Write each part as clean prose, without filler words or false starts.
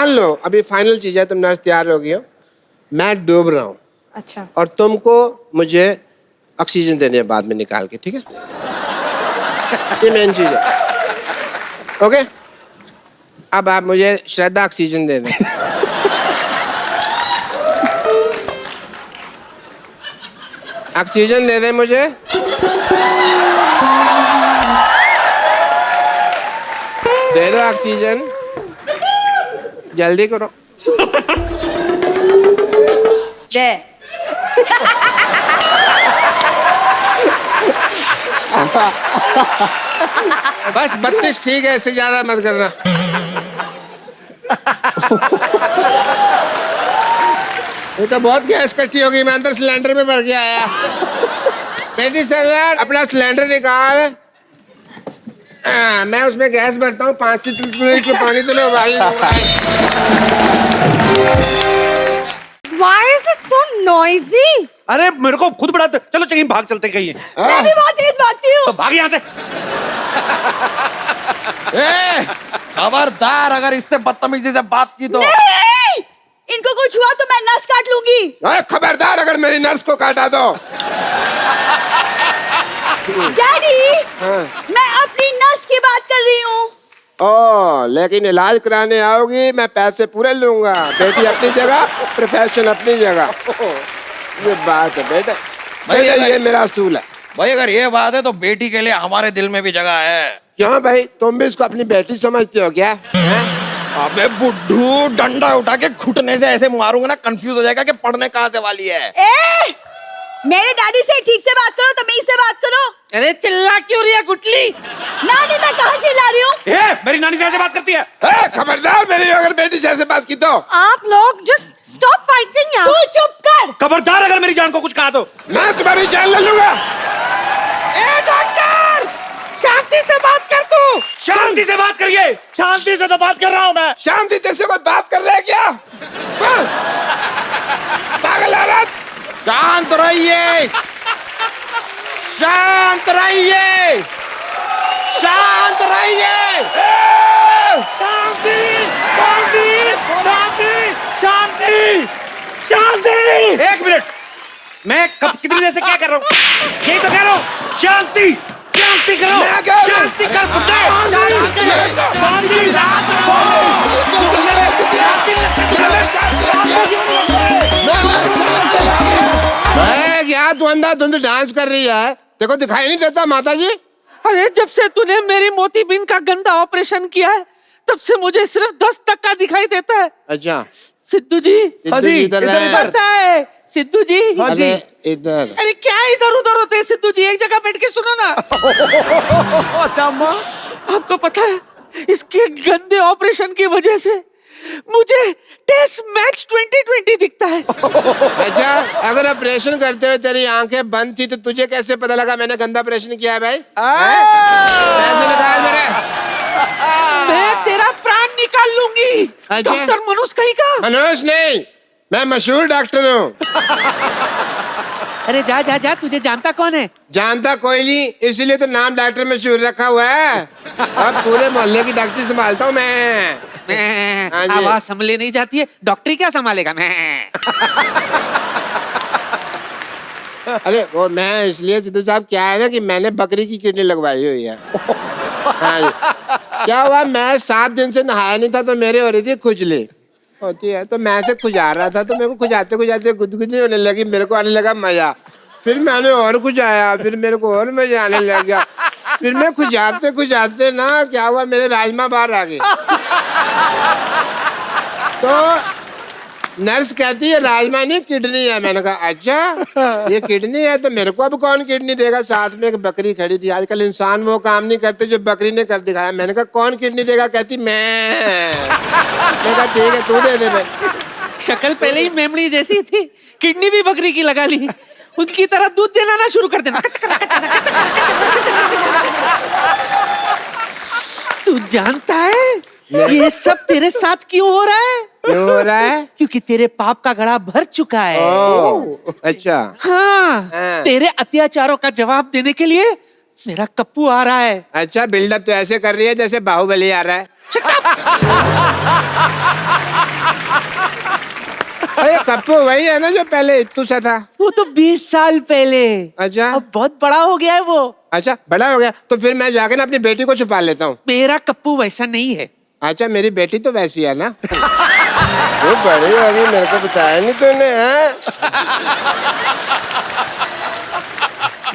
लो अभी फाइनल चीज है, तुम नर्स तैयार हो गई हो, मैं डूब रहा हूँ। अच्छा। और तुमको मुझे ऑक्सीजन देनी है बाद में निकाल के, ठीक है? ये मेन चीज है। ओके, अब आप मुझे श्रद्धा ऑक्सीजन दे दें। ऑक्सीजन दे दें मुझे। दे दो ऑक्सीजन, जल्दी करो। दे। बस 32 ठीक है, इससे ज्यादा मत करना। ये तो बहुत गैस इकट्ठी हो गई, मैं अंदर सिलेंडर में भर के आया। बेटी सरदार अपना सिलेंडर निकाल। मैं उसमें गैस भरता हूँ, 5 से 3 मिनट के पानी तो मैं उबाल लूंगा। Why is it so noisy? अरे मेरे को खुद बड़ा, चलो कहीं भाग चलते कहीं। मैं भी बहुत तेज भागती हूँ। तो भाग यहाँ से। खबरदार अगर इससे बदतमीजी से बात की तो। नहीं! इनको कुछ हुआ तो मैं नस काट लूंगी। खबरदार अगर मेरी नर्स को काटा तो। डैडी, मैं अपनी नस की बात कर रही हूँ। लेकिन इलाज कराने आओगी मैं पैसे पूरे लूंगा। बेटी अपनी जगह, प्रोफेशन अपनी जगह। ये बात है बेटा, बेटा ये मेरा असूल है। भाई अगर ये बात है तो बेटी के लिए हमारे दिल में भी जगह है। क्यों भाई, तुम भी इसको अपनी बेटी समझते हो क्या? अबे बुड्ढू, डंडा उठा के घुटने से ऐसे मारूंगा ना, कंफ्यूज हो जाएगा कि पढ़ने कहाँ से वाली है। मेरे डैडी से ठीक से बात करो, तमीज से बात करो। अरे चिल्ला क्यों रही है गुटली? नानी, मैं कहाँ चिल्ला रही हूँ? मेरी नानी से ऐसे बात करती है। खबरदार मेरी अगर बेटी से ऐसे बात की तो। आप लोग जस्ट स्टॉप फाइटिंग यार। तू चुप कर। खबरदार अगर मेरी जान को कुछ कहा तो मैं तुम्हारी जान ले लूंगा। ए डॉक्टर, शांति से बात कर तू। शांति से बात करिए। शांति से तो बात कर रहा हूँ मैं। शांति तेरे से कोई बात कर रहा है क्या? पागल औरत, शांत रहिए, शांत रहिए, शांत रहिए। शांति, शांति, शांति, शांति, शांति। 1 मिनट, मैं कब कितनी देर से क्या कर रहा हूँ? यही तो कह रहा हूँ, शांति, शांति करो, शांति कर सकते। क्या तू अंधाधुंध डांस कर रही है? देखो दिखाई नहीं देता माता जी? अरे जब से तूने मेरी मोतीबीन का गंदा ऑपरेशन किया है तब से मुझे सिर्फ 10% दिखाई देता है। अच्छा सिद्धू जी, हाँ जी, इधर करता है सिद्धू जी। हाँ जी, इधर। अरे क्या इधर उधर होते हैं सिद्धू जी, एक जगह बैठ के सुनो ना। अच्छा अम्मा, आपको पता है इसके गंदे ऑपरेशन की वजह से मुझे टेस्ट मैच 2020 दिखता है। अच्छा, अगर ऑपरेशन करते हुए तेरी आंखें बंद थी तो तुझे कैसे पता लगा मैंने गंदा ऑपरेशन किया है भाई? पैसे निकाल मेरे। मैं तेरा प्राण निकाल लूंगी। डॉक्टर मनोज कहीं का? मनोज नहीं, मैं मशहूर डॉक्टर हूँ। अरे जा जा जा, तुझे जानता कौन है? जानता कोई नहीं, इसीलिए तो नाम डॉक्टर मशहूर रखा हुआ है। अब पूरे मोहल्ले की डॉक्टरी संभालता हूँ मैं। आवाज संभले नहीं जाती है, डॉक्टरी क्या संभालेगा? मैं अरे वो मैं इसलिए सिद्धू साहब, क्या है ना कि मैंने बकरी की किडनी लगवाई हुई है। हाँ जी। क्या हुआ, मैं 7 दिन से नहाया नहीं था तो मेरे हो रही थी खुजली होती है, तो मैं से खुजा रहा था तो मेरे को खुजाते खुजाते गुदगुदी होने लगी, मेरे को आने लगा मजा। फिर मैंने और खुजाया, फिर मेरे को और मजा आने लग गया। फिर मैं खुजाते खुजाते ना क्या हुआ, मेरे राजमा बाहर आ गए। तो नर्स कहती है राजमा नहीं किडनी है। मैंने कहा अच्छा ये किडनी है, तो मेरे को अब कौन किडनी देगा? साथ में एक बकरी खड़ी थी। आजकल इंसान वो काम नहीं करते जो बकरी ने कर दिखाया। मैंने कहा कौन किडनी देगा? कहती मैं कहा ठीक है तू दे दे भाई। शक्ल पहले ही मेमड़ी जैसी थी, किडनी भी बकरी की लगा ली। उनकी तरह दूध देना ना शुरू कर देना। तू जानता है ये सब तेरे साथ क्यों हो रहा है? क्यों हो रहा है? क्योंकि तेरे पाप का घड़ा भर चुका है। अच्छा हाँ, तेरे अत्याचारों का जवाब देने के लिए मेरा कप्पू आ रहा है। अच्छा, बिल्डअप तो ऐसे कर रही है जैसे बाहुबली आ रहा है। कप्पू वही है ना जो पहले इत्तू सा था? वो तो 20 साल पहले। अच्छा। अब बहुत बड़ा हो गया है वो। अच्छा बड़ा हो गया तो फिर मैं जाके ना अपनी बेटी को छुपा लेता हूँ। मेरा कप्पू वैसा नहीं है। अच्छा मेरी बेटी तो वैसी है ना? वो बड़ी होगी, मेरे को बताया नहीं तूने?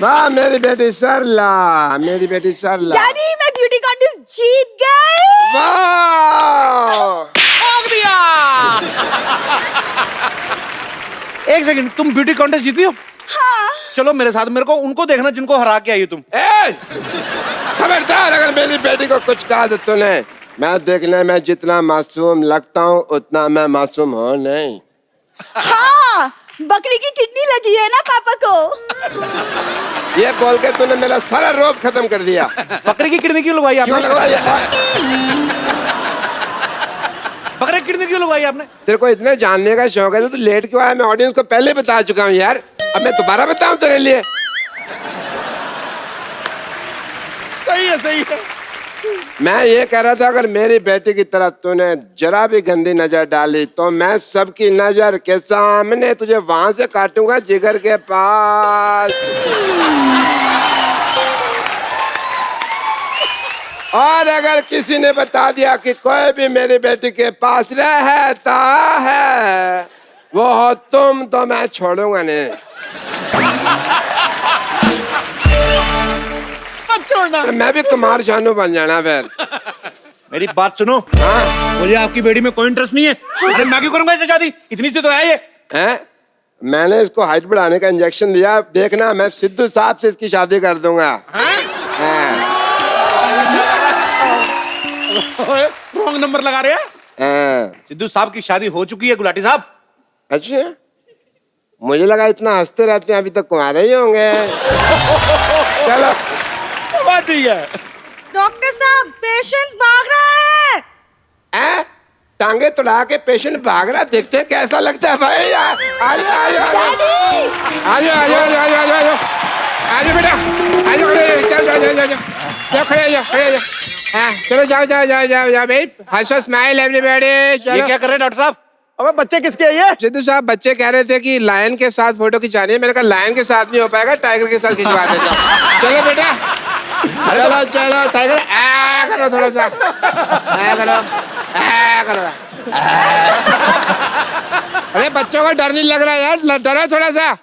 वाह मेरी बेटी सरला, मेरी बेटी सरला। डैडी मैं ब्यूटी कॉन्टेस्ट जीत गई। वाह ठोक दिया। एक सेकंड, तुम ब्यूटी कॉन्टेस्ट जीती हो? हाँ। चलो मेरे साथ, मेरे को उनको देखना जिनको हरा के आई हो तुम। खबरदार अगर मेरी बेटी को कुछ कहा तो तूने। मैं देखने में जितना मासूम लगता हूँ उतना मैं मासूम हूँ नहीं। हाँ बकरी की किडनी लगी है ना पापा को। ये बोल के तूने मेरा सारा रोब खत्म कर दिया। बकरे की किडनी क्यों लगवाई क्यों आपने? लगवाई? बकरे की किडनी क्यों लगवाई आपने? तेरे को इतने जानने का शौक है तो तू लेट क्यों आया? मैं ऑडियंस को पहले बता चुका हूँ यार, अब मैं दोबारा बताऊं तेरे लिए? सही है, सही है। मैं ये कह रहा था अगर मेरी बेटी की तरफ तूने जरा भी गंदी नजर डाली तो मैं सबकी नजर के सामने तुझे वहां से काटूंगा जिगर के पास। और अगर किसी ने बता दिया कि कोई भी मेरी बेटी के पास रहता है वो हो तुम, तो मैं छोड़ूंगा नहीं। छोड़ना। मैं भी कुमार शानू बन जाना फिर। मेरी बात सुनो। हाँ? मुझे आपकी बेटी में कोई इंटरेस्ट नहीं है। अरे मैं क्यों करूंगा इससे शादी? इतनी सी तो है ये। हैं? मैंने इसको हाइट बढ़ाने का इंजेक्शन दिया, देखना मैं सिद्धू साहब से इसकी शादी कर दूंगा। रॉन्ग नंबर लगा रहे हैं। सिद्धू साहब की शादी हो चुकी है गुलाटी साहब। अच्छा मुझे लगा इतना हंसते रहते हैं अभी तक कुंवारे ही होंगे। चलो ठीक है। डॉक्टर साहब पेशेंट भाग रहा है। टांगे तुड़ा के पेशेंट भाग रहा, देखते हैं कैसा लगता है भाई। आजो आजो आजो आजो आजो आजो आजो आजो आजो बेटा आजो, चलो जाओ जाओ जाओ जाओ, खड़े जाओ खड़े जाओ। हाँ चलो जाओ जाओ जाओ जाओ जाओ भाई, हंसो स्माइल एवरीबॉडी। ये चलो क्या कर रहे हैं डॉक्टर साहब? अबे बच्चे किसके हैं ये? सिद्धू साहब बच्चे कह रहे थे कि लायन के साथ फोटो खिंचानी है। मैंने कहा लायन के साथ नहीं हो पाएगा, टाइगर के साथ खिंचवा देता हूँ। चलो बेटा चलो चलो टाइगर आ करो, थोड़ा सा आ करो, आ करो। अरे बच्चों को डर नहीं लग रहा यार, डरो थोड़ा सा।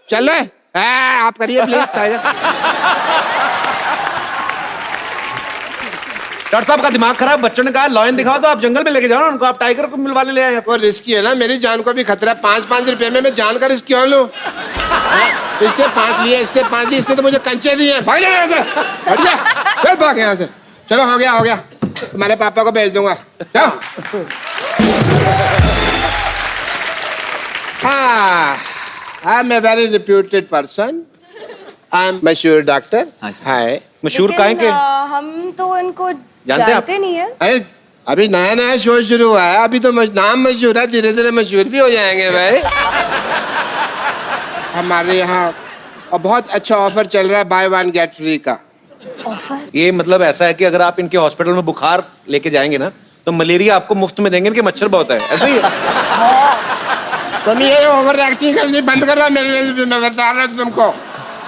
चलो आप करिए प्लीज टाइगर। डॉक्टर साहब का दिमाग खराब। बच्चों ने कहा लॉयन दिखाओ तो आप जंगल में लेके जाओ ना उनको, आप टाइगर को मिलवाने ले आए। वो रिस्की है ना, मेरी जान को भी खतरा है। 5-5 रुपए में मैं जान का रिस्क क्यों लूं? इससे 5 लिए, इससे 5 लिए, इसने तो मुझे कंचे दिए। भाग जा यहाँ से, हट जा, चल भाग यहाँ से। चलो हो गया हो गया, तुम्हारे पापा को भेज दूंगा। जाओ। हाँ I am a very reputed person, I am मशहूर डॉक्टर। हाय। मशहूर काहे के? हम तो इनको जानते हैं आप? जानते नहीं है। अरे अभी नया नया शो शुरू हुआ है, अभी तो नाम मशहूर है, धीरे धीरे मशहूर भी हो जाएंगे भाई। हमारे यहाँ बहुत अच्छा ऑफर चल रहा है, बाय 1 गेट फ्री का। ऑफर? ये मतलब ऐसा है कि अगर आप इनके हॉस्पिटल में बुखार लेके जाएंगे ना तो मलेरिया आपको मुफ्त में देंगे, इनके मच्छर बहुत है। ऐसा ही है। तुम ये ओवर एक्टिंग करनी बंद कर रहा, मैं बता रहा हूँ तुमको,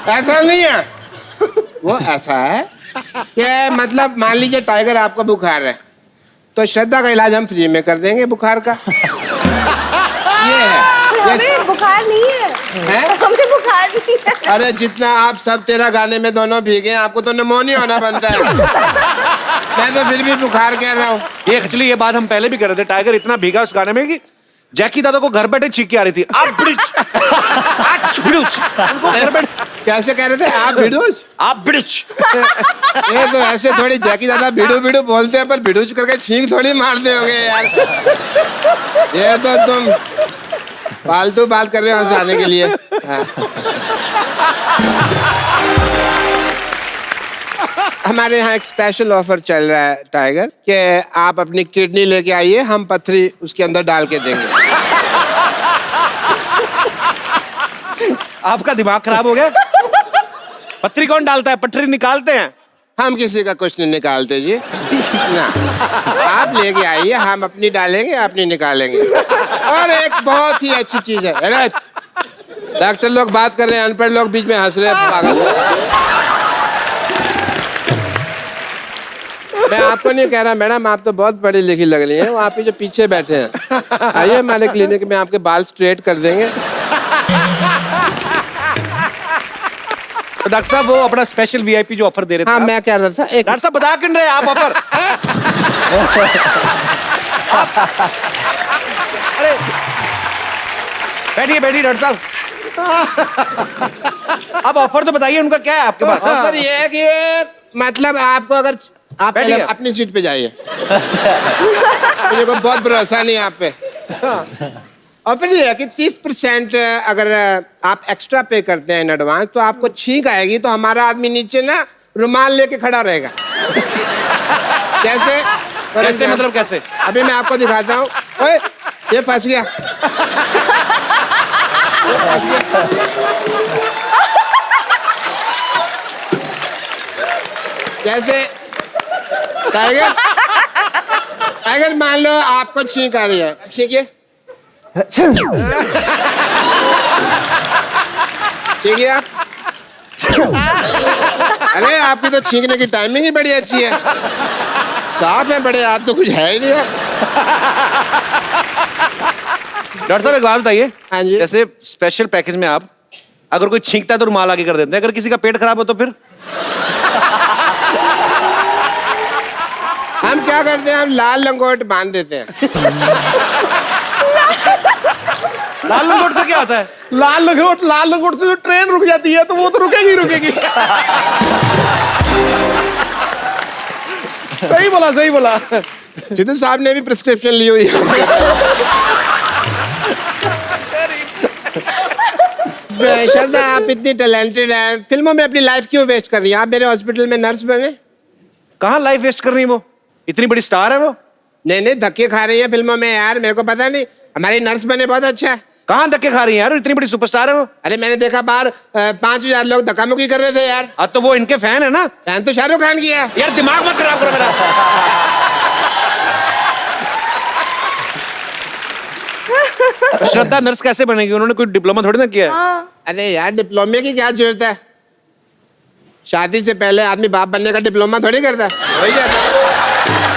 ऐसा नहीं है। वो ऐसा है कि मतलब मान लीजिए टाइगर आपको बुखार है तो श्रद्धा का इलाज हम फ्री में कर देंगे बुखार का। ये है। हमें बुखार नहीं है, हमें बुखार नहीं है। अरे जितना आप सब तेरा गाने में दोनों भीगे हैं, आपको तो निमोनिया होना बनता है। मैं तो फिर भी बुखार कह रहा हूँ। ये एक्चुअली ये बात हम पहले भी कर रहे थे। टाइगर इतना भीगा उस गाने में कि जैकी दादा को घर बैठे छींक के आ रही थी। आप बिड़ुच उनको घर बैठे कैसे कह रहे थे? आप भिड़ूच, आप बिड़ुच। ये तो ऐसे थोड़ी जैकी दादा भिड़ू भिड़ू बोलते हैं, पर भिड़ूच करके छींक थोड़ी मारते होंगे यार। ये तो तुम फालतू बात कर रहे हो हंसाने के लिए। हाँ। हमारे यहाँ एक स्पेशल ऑफर चल रहा है टाइगर कि आप अपनी किडनी लेके आइए, हम पथरी उसके अंदर डाल के देंगे। आपका दिमाग खराब हो गया? पथरी कौन डालता है? पटरी निकालते हैं। हम किसी का कुछ नहीं निकालते जी। ना, आप लेके आइए, हम अपनी डालेंगे, अपनी निकालेंगे। और एक बहुत ही अच्छी चीज है, अरे डॉक्टर लोग बात कर रहे हैं, अनपढ़ लोग बीच में हंस रहे हैं, पागल। मैं आपको नहीं कह रहा मैडम, आप तो बहुत पढ़ी लिखी लग रही हैं, वो आप ही जो पीछे बैठे हैं। आइए हमारे क्लिनिक में, आपके बाल स्ट्रेट कर देंगे। तो डॉक्टर साहब वो अपना स्पेशल वीआईपी जो ऑफर दे रहे थे हाँ, आप। मैं कह रहा था एक डॉक्टर साहब बता क्यों रहे आप ऑफर? अरे बैठिए बैठिए डॉक्टर साहब, अब ऑफर तो बताइए उनका क्या है आपके पास? ऑफर ये है कि मतलब आपको अगर आप पहले बैठिए। अपनी सीट पे जाइए। मुझे को बहुत भरोसा नहीं आप पे। ऑफर ये है कि 30% अगर आप एक्स्ट्रा पे करते हैं इन एडवांस तो आपको छींक आएगी, तो हमारा आदमी नीचे ना रुमाल लेके खड़ा रहेगा। कैसे? कैसे मतलब कैसे? अभी मैं आपको दिखाता हूँ। ओए, ये फंस गया, ये फंस गया। कैसे? टाइगर, टाइगर मान लो आपको छींक आ रही है, अब छींकिए। छींकिए आप। अरे आपकी तो छींकने की टाइमिंग ही बड़ी अच्छी है, साफ है बड़े, आप तो कुछ है ही नहीं हो। डॉक्टर साहब एक बात बताइए, हाँ जी। जैसे स्पेशल पैकेज में आप अगर कोई छींकता है तो रुमाल आगे कर देते हैं, अगर किसी का पेट खराब हो तो फिर? हम क्या करते हैं, हम लाल लंगोट बांध देते हैं। लाल लंगोट से क्या होता है? लाल लंगोट से जो ट्रेन रुक जाती है तो वो तो रुकेगी रुकेगी। सही बोला सही बोला। सिद्धू साहब ने भी प्रिस्क्रिप्शन ली हुई है। श्रद्धा, आप इतनी टैलेंटेड हैं, फिल्मों में अपनी लाइफ क्यों वेस्ट कर रही हैं? आप मेरे हॉस्पिटल में नर्स बने। कहाँ लाइफ वेस्ट कर रही है वो? इतनी बड़ी स्टार है वो। नहीं नहीं, धक्के खा रही है फिल्मों में यार, मेरे को पता नहीं। हमारी नर्स बने बहुत अच्छा है। कहाँ धक्के खा रही है यार, इतनी बड़ी सुपरस्टार है वो। अरे मैंने देखा बाहर 5000 लोग धक्का मुक्की कर रहे थे यार। अब तो वो इनके फैन है ना। फैन तो शाहरुख खान की है। यार दिमाग मत खराब करो मेरा। श्रद्धा नर्स कैसे बनेगी? उन्होंने कोई डिप्लोमा थोड़ी ना किया है। अरे यार डिप्लोमे की क्या जरूरत है? शादी से पहले आदमी बाप बनने का डिप्लोमा थोड़ी करता है, हो ही जाता है।